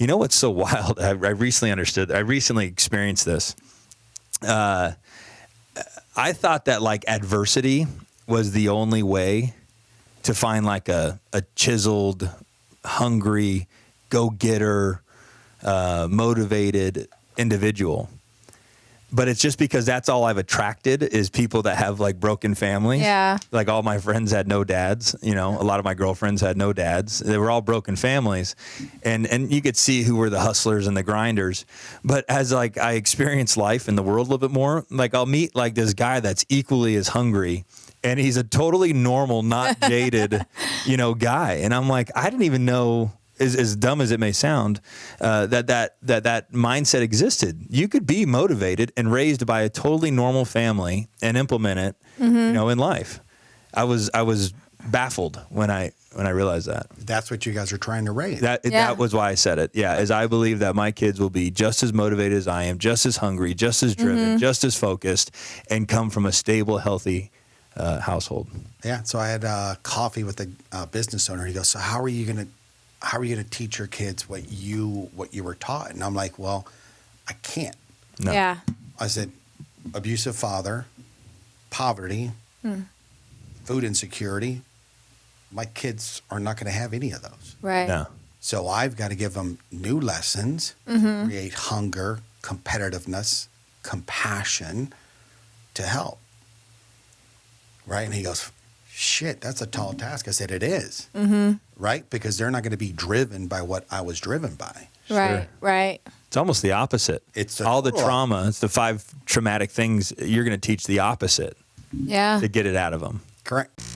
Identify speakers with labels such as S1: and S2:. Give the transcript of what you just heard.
S1: You know what's so wild? I recently understood. I recently experienced this. I thought that like adversity was the only way to find like a chiseled, hungry, go-getter, motivated individual. But it's just because that's all I've attracted is people that have like broken families.
S2: Yeah.
S1: Like all my friends had no dads, you know, a lot of my girlfriends had no dads. They were all broken families. And you could see who were the hustlers and the grinders. But as like I experience life in the world a little bit more, like I'll meet like this guy that's equally as hungry, and he's a totally normal, not jaded, you know, guy. And I'm like, I didn't even know, as dumb as it may sound, that mindset existed. You could be motivated and raised by a totally normal family and implement it, you know, in life. I was baffled when I realized that.
S3: That's what you guys are trying to raise.
S1: That was why I said it. Yeah, as I believe that my kids will be just as motivated as I am, just as hungry, just as driven, just as focused, and come from a stable, healthy household.
S3: Yeah. So I had coffee with a business owner. He goes, "So how are you going to teach your kids what you were taught?" And I'm like, "Well, I can't."
S1: No.
S2: Yeah.
S3: I said, abusive father, poverty, food insecurity. My kids are not going to have any of those.
S2: Right.
S1: No.
S3: So I've got to give them new lessons, create hunger, competitiveness, compassion to help. Right? And he goes, "Shit, that's a tall task." I said, "It is." Right? Because they're not going to be driven by what I was driven by.
S2: Right. Right.
S1: It's almost the opposite.
S3: It's
S1: all the trauma. It's the 5 traumatic things. You're going to teach the opposite
S2: Yeah.
S1: to get it out of them.
S3: Correct.